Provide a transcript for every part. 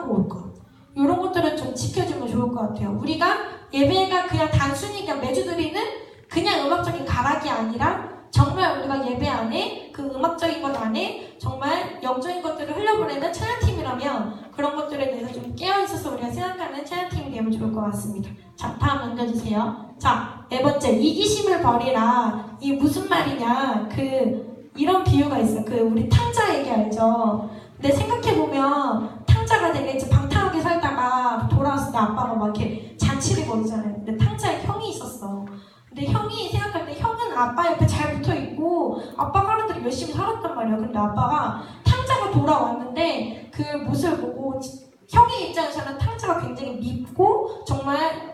하고 올 것. 이런 것들은 좀 지켜주면 좋을 것 같아요. 우리가 예배가 그냥 단순히 그냥 매주 드리는 그냥 음악적인 가락이 아니라 정말 우리가 예배 안에 그 음악적인 것 안에 정말 영적인 것들을 흘려보내는 찬양팀이라면 그런 것들에 대해서 좀 깨어있어서 우리가 생각하는 찬양팀이 되면 좋을 것 같습니다. 자, 다음 넘겨주세요. 자, 네 번째, 이기심을 버리라. 이 무슨 말이냐, 이런 비유가 있어요. 우리 탕자 얘기 알죠? 근데 생각해보면 탕자가 되게 이제 방탕하게 살다가 돌아왔을 때 아빠가 막 이렇게 잔치를 벌이잖아요. 근데 탕자에 형이 있었어. 근데 형이 생각할 때 형은 아빠 옆에 잘 붙어있고 아빠가 하는 대로 열심히 살았단 말이야. 근데 아빠가 탕자가 돌아왔는데 그 모습을 보고 형의 입장에서는 탕자가 굉장히 밉고 정말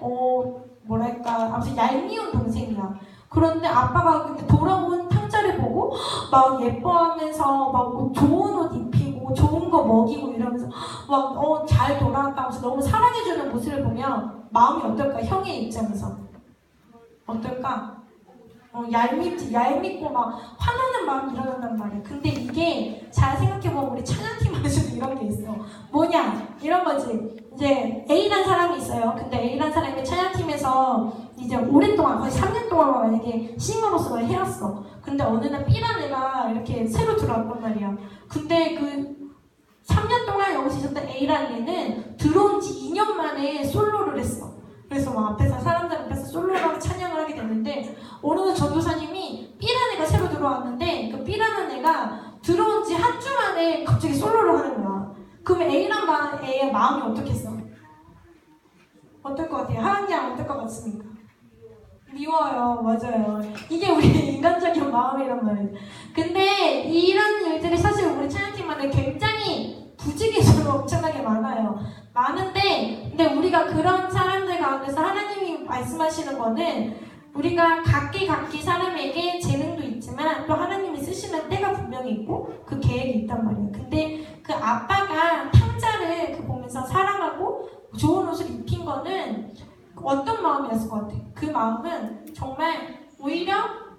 뭐랄까 아무튼 얄미운 동생이야. 그런데 아빠가 근데 돌아온 탕자를 보고 막 예뻐하면서 막 좋은 옷 입히고 좋은 거 먹이고 이러면서 막 잘 돌아왔다 하면서 너무 사랑해주는 모습을 보면 마음이 어떨까? 형의 입장에서 어떨까? 얄밉고 막 화나는 마음이 일어난단 말이야. 근데 이게 잘 생각해보면 우리 찬양팀 안에서도 이런 게 있어. 뭐냐? 이런 거지. 이제 A라는 사람이 있어요. 근데 A라는 사람이 찬양팀에서 이제 오랫동안 거의 3년 동안 만약에 싱어로서 해왔어. 근데 어느 날 B라는 애가 이렇게 새로 들어왔단 말이야. 근데 그 3년 동안 여기서 있었던 A라는 애는 들어온 지 2년 만에 솔로를 했어. 그래서 막 앞에서 사람들 앞에서 솔로로 찬양을 하게 됐는데 어느 날 전도사님이 B라는 애가 새로 들어왔는데 그 B라는 애가 들어온 지 한 주 만에 갑자기 솔로를 하는 거야. 그러면 A란 애의 마음이 어떻겠어? 어떨 것 같아요? 하은 양 어떨 것 같습니까? 미워요. 맞아요. 이게 우리 인간적인 마음이란 말이에요. 근데 이런 일들이 사실 우리 찬양팀만에 굉장히 부지기수로 엄청나게 많아요. 많은데 근데 우리가 그런 사람들 가운데서 하나님이 말씀하시는 거는 우리가 각기 사람에게 재능도 있지만 또 하나님이 쓰시는 때가 분명히 있고 그 계획이 있단 말이에요. 근데 그 아빠가 탕자를 보면서 사랑하고 좋은 옷을 입힌 거는 어떤 마음이었을 것 같아요? 그 마음은 정말 오히려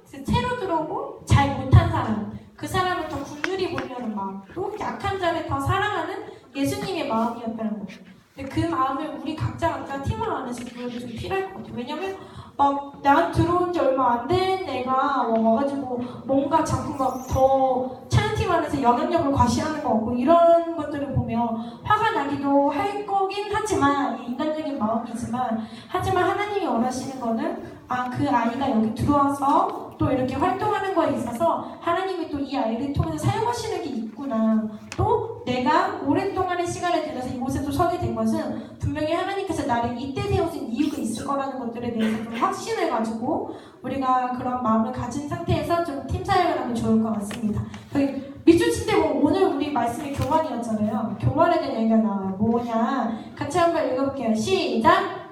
새로 들어오고 잘 못한 사람 그 사람을 더 긍휼히 보려는 마음 또 약한 자를 더 사랑하는 예수님의 마음이었다는 거죠. 근데 그 마음을 우리 각자 팀을 안에서 보여도 좀 필요할 것 같아요. 왜냐면 막 난 들어온 지 얼마 안 된 애가 와가지고 뭔가 자꾸 막 더 찬양팀 안에서 영향력을 과시하는 것 같고 이런 것들을 보면 화가 나기도 할 거긴 하지만 인간적인 마음이지만 하지만 하나님이 원하시는 거는 그 아이가 여기 들어와서 또 이렇게 활동하는 거에 있어서 하나님이 또 이 아이를 통해서 사용하시는 게 있구나. 또 내가 오랫동안의 시간을 들여서 이곳에 또 서게 된 것은 분명히 하나님께서 나를 이때 세우신 이유가 있을 거라는 것들에 대해서 좀 확신을 가지고 우리가 그런 마음을 가진 상태에서 좀 팀 사역을 하면 좋을 것 같습니다. 밑줄 칠 때 오늘 우리 말씀이 교만이었잖아요. 교만에 대한 얘기가 나와요. 뭐냐? 같이 한번 읽어볼게요. 시작!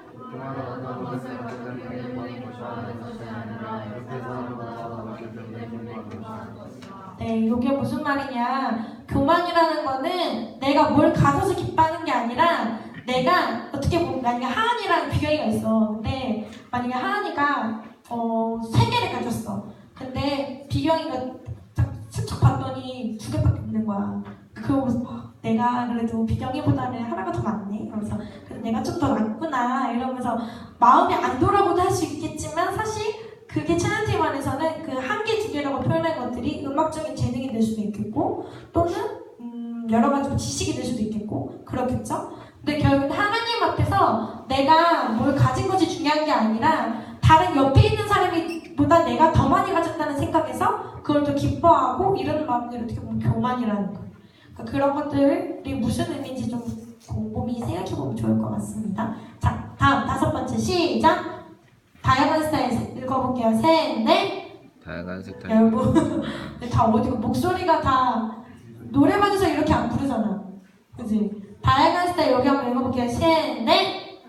네, 이게 무슨 말이냐? 교만이라는 거는 내가 뭘 가져서 기뻐하는 게 아니라 내가 어떻게 보면 만약에 하은이랑 비경이가 있어. 근데 만약에 하은이가 3개를 가졌어. 근데 비경이가 딱 슬쩍 봤더니 2개밖에 없는 거야. 그러면서 내가 그래도 비경이보다는 하나가 더 많네. 그러면서 내가 좀 더 낫구나 이러면서 마음이 안 돌아보도 할 수 있겠지만 사실 그게 찬양팀 안에서는 그 1개, 2개라고 표현한 것들이 음악적인 재능이 될 수도 있겠고 또는 여러 가지 지식이 될 수도 있겠고 그렇겠죠? 근데 결국 하나님 앞에서 내가 뭘 가진 것이 중요한 게 아니라 다른 옆에 있는 사람보다 내가 더 많이 가졌다는 생각에서 그걸 더 기뻐하고 이런 마음들이 어떻게 보면 교만이라는 거예요. 그러니까 그런 것들이 무슨 의미인지 좀 곰곰이 생각해보면 좋을 것 같습니다. 자, 다음 5번째 시작! 다양한 스타일 읽어볼게요. 셋, 넷. 다양한 스타일. 여러분, 다 어디고 목소리가 다 노래방에서 이렇게 안 부르잖아. 그지? 다양한 스타일 여기 한번 읽어볼게요. 셋, 넷.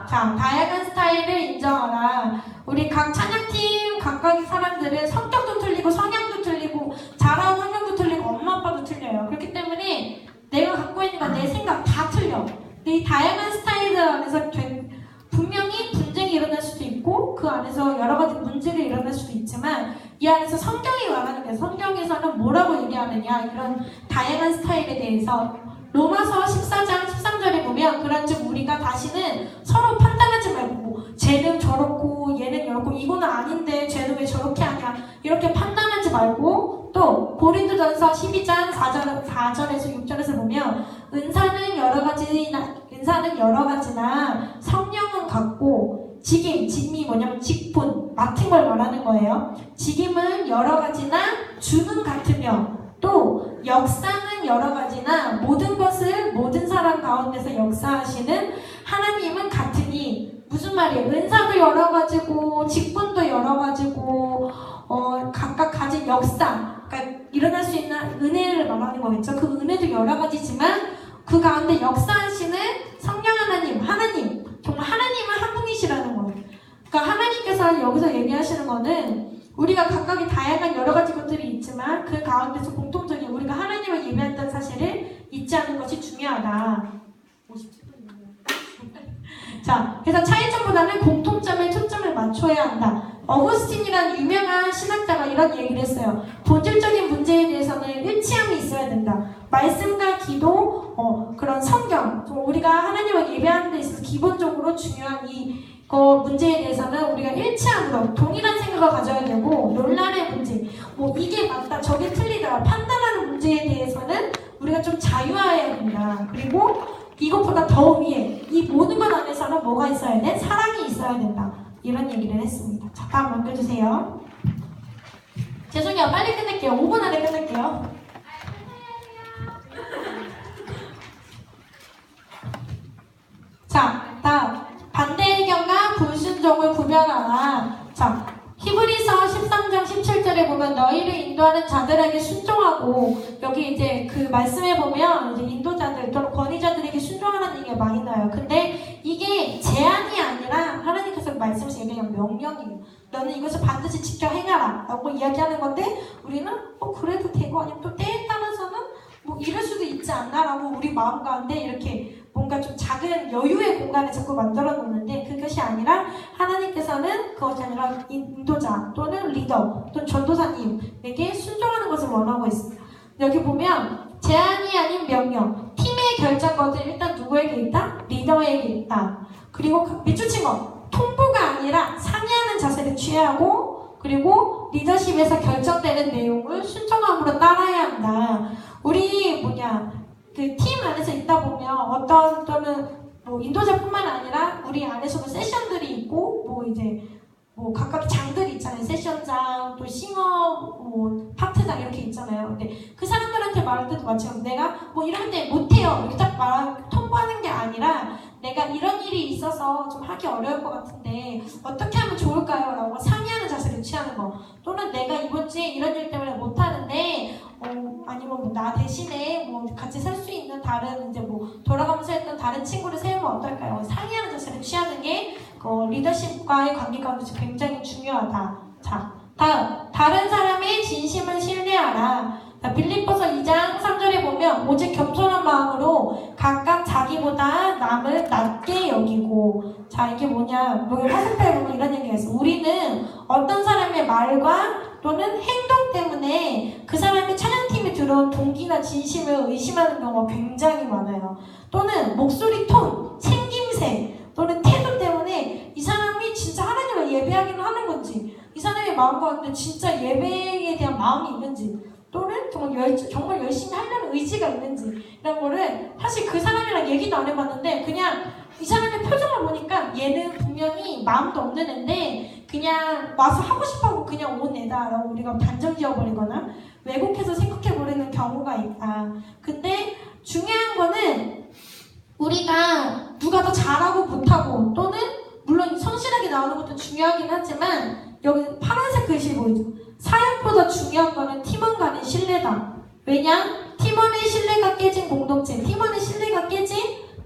자, 다양한 스타일을 인정하라. 우리 각 찬양팀 각각의 사람들은 성격도 틀리고 성향도 틀리고 자라온 환경도 틀리고 엄마 아빠도 틀려요. 그렇기 때문에 내가 갖고 있는 건 내 생각 다 틀려. 근데 이 다양한 스타일들 안에서 분명히 분쟁이 일어날 수도 있고 그 안에서 여러 가지 문제가 일어날 수도 있지만 이 안에서 성경이 말하는 게 성경에서는 뭐라고 얘기하느냐 이런 다양한 스타일에 대해서 로마서 14장 13절에 보면 그런즉 우리가 다시는 서로 판단하지 말고 쟤는 저렇고 얘는 이렇고 이거는 아닌데 쟤는 왜 저렇게 하냐 이렇게 판단하지 말고 또 고린도전서 12장 4절에서 6절에서 보면 은사는 여러 가지나 성령은 같고 직임이 뭐냐면 직분 맡은 걸 말하는 거예요. 직임은 여러 가지나 주는 같으며 또 역사는 여러 가지나 모든 것을 모든 사람 가운데서 역사하시는 하나님은 같으니 무슨 말이에요? 은사도 여러 가지고 직분도 여러 가지고 각각 가진 역사 그러니까 일어날 수 있는 은혜를 말하는 거겠죠. 그 은혜도 여러 가지지만 그 가운데 역사하시는 성령 하나님 정말 하나님은 한 분이시라는 거예요. 그러니까 하나님께서 여기서 얘기하시는 거는 우리가 각각의 다양한 여러 가지 것들이 있지만 그 가운데서 공통적인 우리가 하나님을 예배한다는 사실을 잊지 않는 것이 중요하다. 57분이네요. 자, 그래서 차이점보다는 공통점에 초점을 맞춰야 한다. 어거스틴이라는 유명한 신학자가 이런 얘기를 했어요. 본질적인 문제에 대해서는 일치함이 있어야 된다. 말씀과 기도, 그런 성경, 우리가 하나님을 예배하는 데 있어서 기본적으로 중요한 문제에 대해서는 우리가 일치함으로 동일한 생각을 가져야 되고 논란의 문제, 이게 맞다, 저게 틀리다, 판단하는 문제에 대해서는 우리가 좀 자유해야 된다. 그리고 이것보다 더 위에 이 모든 것 안에서는 뭐가 있어야 돼? 사랑이 있어야 된다. 이런 얘기를 했습니다. 자, 다음 넘겨주세요. 죄송해요. 빨리 끝낼게요. 5분 안에 끝낼게요. 자, 다음 반대 의견과 불순종을 구별하라. 자, 히브리서 13장 17절에 보면 너희를 인도하는 자들에게 순종하고 여기 이제 그 말씀에 보면 이제 인도자들 또는 권위자들에게 순종하는 얘기가 많이 나와요. 근데 이게 제한이 아니라 하나님께서 말씀에서 얘기하는 명령이에요. 너는 이것을 반드시 지켜 행하라 라고 이야기하는 건데 우리는 그래도 되고 아니면 또 때에 따라서는 이럴 수도 있지 않나 라고 우리 마음 가운데 이렇게 뭔가 좀 작은 여유의 공간을 자꾸 만들어 놓는데 그것이 아니라 하나님께서는 그것이 아니라 인도자 또는 리더 또는 전도사님에게 순종하는 것을 원하고 있습니다. 여기 보면 제한이 아닌 명령, 팀의 결정권은 일단 누구에게 있다? 리더에게 있다. 그리고 밑줄친 거, 통보가 아니라 상의하는 자세를 취하고 그리고 리더십에서 결정되는 내용을 순종함으로 따라야 한다. 우리 그 팀 안에서 있다 보면 또는 인도자뿐만 아니라 우리 안에서도 세션들이 있고 각각 장들이 있잖아요. 세션장, 또 싱어, 파트장 이렇게 있잖아요. 근데 그 사람들한테 말할 때도 마찬가지로 내가 이런 데 못해요 이렇게 딱 통보하는 게 아니라 내가 이런 일이 있어서 좀 하기 어려울 것 같은데 어떻게 하면 좋을까요? 라고 상의하는 자세를 취하는 거. 또는 내가 이번 주에 이런 일 때문에 못하는데 아니면 나 대신에 같이 살 수 있는 다른 돌아가면서 했던 다른 친구를 세우면 어떨까요? 상의하는 자세를 취하는 게 리더십과의 관계 가운데서 굉장히 중요하다. 자, 다른 사람의 진심을 신뢰하라. 빌립보서 2장 3절에 보면 오직 겸손한 마음으로 각각 자기보다 남을 낮게 여기고. 자, 이게 뭐냐, 화살표에 보면 이런 얘기가 있어. 우리는 어떤 사람의 말과 또는 행동 때문에 그 사람이 찬양팀에 들어온 동기나 진심을 의심하는 경우가 굉장히 많아요. 또는 목소리 톤, 생김새 또는 태도 때문에 이 사람이 진짜 하나님을 예배하기는 하는 건지, 이 사람의 마음 가운데 진짜 예배에 대한 마음이 있는지, 또는 정말 열심히 하려는 의지가 있는지, 이런 거를 사실 그 사람이랑 얘기도 안 해봤는데 그냥 이 사람의 표정을 보니까 얘는 분명히 마음도 없는 애인데 그냥 와서 하고 싶어하고 그냥 온 애다라고 우리가 단정 지어버리거나 왜곡해서 생각해버리는 경우가 있다. 근데 중요한 거는 우리가 누가 더 잘하고 못하고 또는 물론 성실하게 나오는 것도 중요하긴 하지만 여기 파란색 글씨 보이죠? 사역보다 중요한 거는 팀원 간의 신뢰다. 왜냐? 팀원의 신뢰가 깨진 공동체, 팀원의 신뢰가 깨진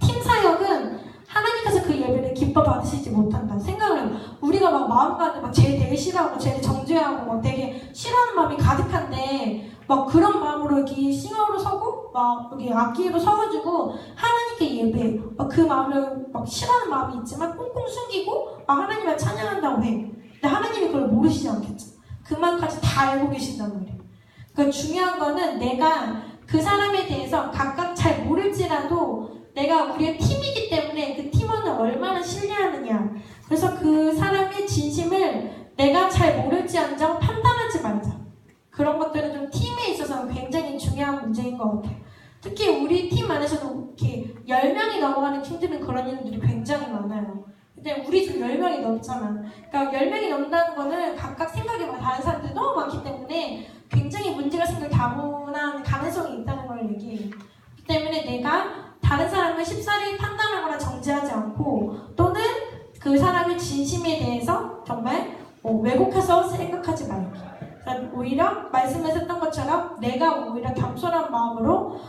팀 사역은 하나님께서 그 예배를 기뻐 받으시지 못한다. 생각을 해요. 우리가 마음 가운데 쟤 되게 싫어하고 쟤 정죄하고 되게 싫어하는 마음이 가득한데 그런 마음으로 이렇게 싱어로 서고 여기 악기로 서가지고 하나님께 예배 그 마음을 싫어하는 마음이 있지만 꽁꽁 숨기고 하나님을 찬양한다고 해. 근데 하나님이 그걸 모르시지 않겠죠. 그만까지 다 알고 계신단 말이에요. 그러니까 중요한 거는 내가 그 사람에 대해서 각각 잘 모를지라도 내가 우리의 팀이기 때문에 그 팀원을 얼마나 신뢰하느냐. 그래서 그 사람의 진심을 내가 잘 모를지언정 판단하지 말자. 그런 것들은 좀 팀에 있어서 굉장히 중요한 문제인 것 같아요. 특히 우리 팀 안에서도 이렇게 10명이 넘어가는 팀들은 그런 일들이 굉장히 많아요. 근데 우리 지금 10명이 넘잖아. 그러니까 10명이 넘는다는 거는 각각 생각이 다른 사람들이 너무 많기 때문에 굉장히 문제가 생길 다분한 가능성이 있다는 걸 얘기해요. 그렇기 때문에 내가 다른 사람을 쉽사리 판단하거나 정죄하지 않고 또는 그 사람의 진심에 대해서 정말 왜곡해서 생각하지 말기. 오히려 말씀에서 했던 것처럼 내가 오히려 겸손한 마음으로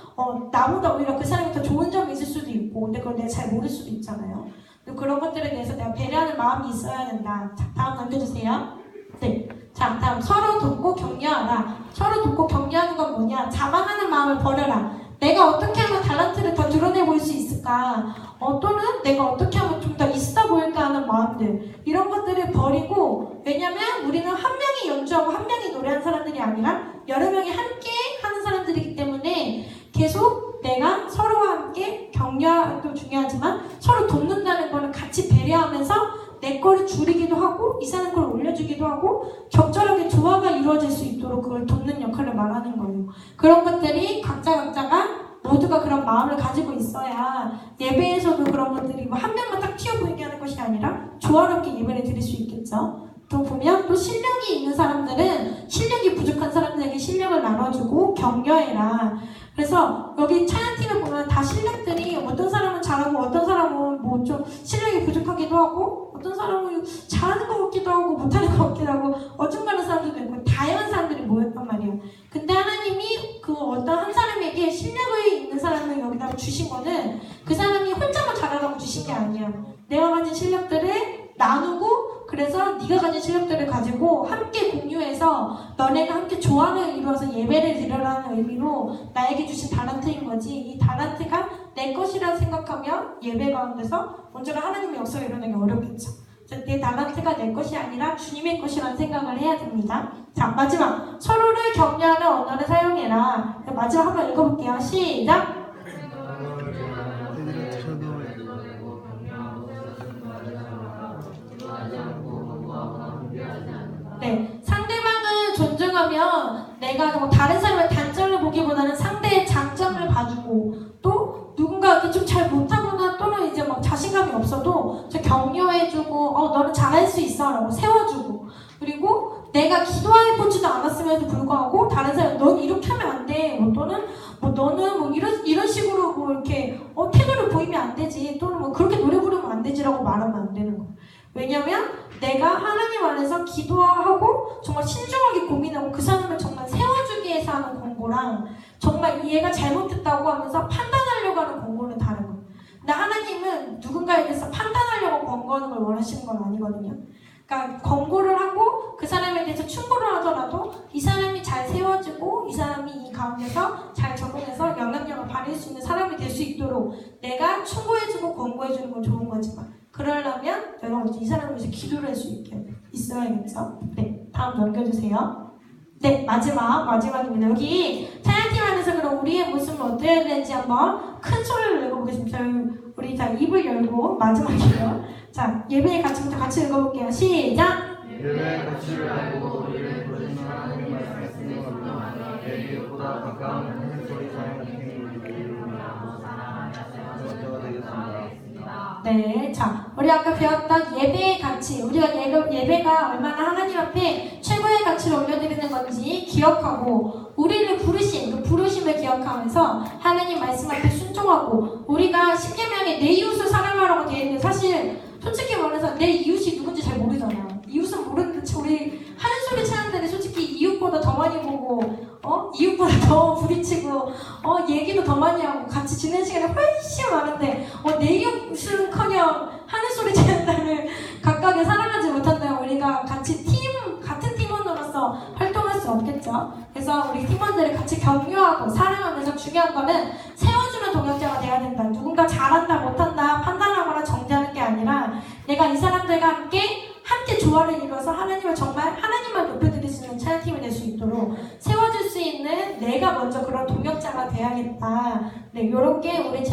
나보다 오히려 그 사람이 더 좋은 점이 있을 수도 있고 근데 그걸 내가 잘 모를 수도 있잖아요. 그런 것들에 대해서 내가 배려하는 마음이 있어야 된다. 자, 다음 넘겨주세요. 네. 자, 다음 서로 돕고 격려하라. 서로 돕고 격려하는 건 뭐냐? 자만하는 마음을 버려라. 내가 어떻게 하면 달란트를 더 드러내 보일 수 있을까? 또는 내가 어떻게 하면 좀 더 있어 보일까 하는 마음들. 이런 것들을 버리고 왜냐면 우리는 한 명이 연주하고 한 명이 노래하는 사람들이 아니라 여러 명이 함께 하는 사람들이기 때문에 계속 내가 서로와 함께 격려도 중요하지만 서로 돕는다는 거는 같이 배려하면서 내 거를 줄이기도 하고 이 사람 걸 올려주기도 하고 적절하게 조화가 이루어질 수 있도록 그걸 돕는 역할을 말하는 거예요. 그런 것들이 각자가 모두가 그런 마음을 가지고 있어야 예배에서도 그런 것들이 뭐 한 명만 딱 튀어 보이게 하는 것이 아니라 조화롭게 예배를 드릴 수 있겠죠. 또 보면 또 실력이 있는 사람들은 실력이 부족한 사람들에게 실력을 나눠주고 격려해라. 그래서 여기 찬양팀을 보면 다 실력들이 어떤 사람은 잘하고 어떤 사람은 뭐 좀 실력이 부족하기도 하고 어떤 사람은 잘하는 것 같기도 하고 못하는 것 같기도 하고 어중간한 사람들도 있고 다양한 사람들이 모였단 말이에요. 근데 하나님이 그 어떤 한 사람에게 실력이 있는 사람을 여기다가 주신 거는 그 사람이 혼자만 잘하라고 주신 게 아니야. 내가 가진 실력들을 나누고 그래서 네가 가진 실력들을 가지고 함께 공유해서 너네가 함께 조화를 이루어서 예배를 드려라는 의미로 나에게 주신 달란트인 거지. 이 달란트가 내 것이라 생각하면 예배 가운데서 먼저는 하나님의 역사를 이루는 게 어렵겠죠. 내 달란트가 내 것이 아니라 주님의 것이라는 생각을 해야 됩니다. 자, 마지막 서로를 격려하는 언어를 사용해라. 마지막 한번 읽어볼게요. 시작! 네, 상대방을 존중하면 내가 뭐 다른 사람의 단점을 보기보다는 상대의 장점을 봐주고 또 누군가 이렇게 좀 잘 못하거나 또는 이제 막 자신감이 없어도 저 격려해주고 너는 잘할 수 있어 라고 세워주고 그리고 내가 기도해보지도 않았음에도 불구하고 다른 사람이 넌 이렇게 하면 안 돼 또는 뭐 너는 뭐 이런 식으로 뭐 이렇게 태도를 보이면 안 되지 또는 뭐 그렇게 노래 부르면 안 되지라고 말하면 안 되는 거예요. 왜냐면 내가 하나님 안에서 기도하고 정말 신중하게 고민하고 그 사람을 정말 세워주기 위해서 하는 권고랑 정말 얘가 잘못했다고 하면서 판단하려고 하는 권고는 다른 거예요. 근데 하나님은 누군가에 대해서 판단하려고 권고하는 걸 원하시는 건 아니거든요. 그러니까 권고를 하고 그 사람에 대해서 충고를 하더라도 이 사람이 잘 세워지고 이 사람이 이 가운데서 잘 적응해서 영향력을 발휘할 수 있는 사람이 될 수 있도록 내가 충고해주고 권고해주는 건 좋은 거지만 그러려면 내가 먼저 이 사람을 위해서 기도를 할 수 있게 있어야겠죠. 네, 다음 넘겨주세요. 네, 마지막입니다. 여기 찬양팀 안에서 그럼 우리의 모습을 어떻게 해야 되는지 한번 큰 소리를 읽어보겠습니다. 우리 다 입을 열고 마지막이에요. 자, 예배의 가치부터 같이 읽어볼게요. 시작! 예배의 가치를 알고 우리를 부르신 하나님의 말씀을 받고 내 이웃보다 가까운 큰 소리 찬양팀을 이루며 사랑하며 되겠습니다. 네, 자, 우리 아까 배웠던 예배의 가치, 우리가 예배가 얼마나 하나님 앞에 최고의 가치를 올려드리는 건지 기억하고 우리를 부르신 그 부르심을 기억하면서 하나님 말씀 앞에 순종하고 우리가 십계명에 내 이웃을 사랑하라고 되어 있는데 사실 솔직히 말해서 내 이웃이 누군지 잘 모르잖아요. 이웃은 모르는데 우리 하는 소리 찬양들이 솔직히 이웃보다 더 많이 보고 이웃보다 더 부딪히고 얘기도 더 많이 하고 같이 지내는 시간이 훨씬 많은데 내 이웃은커녕 하는 소리 찬양들을 각각에 사랑하지 못한다면 우리가 같은 팀원으로서 활동할 수 없겠죠. 그래서 우리 팀원들을 같이 격려하고 사랑하면서 중요한 거는 세워주는 동역자가 돼야 된다. 누군가 잘한다 못한다 판단하거나 정죄하는 게 아니라 내가 이 사람들과 함께 조화를 이루어서 하나님을 정말 하나님만 높여드릴 수 있는 찬양팀이 될 수 있도록 세워줄 수 있는 내가 먼저 그런 동역자가 돼야겠다. 네, 이런 요렇게 우리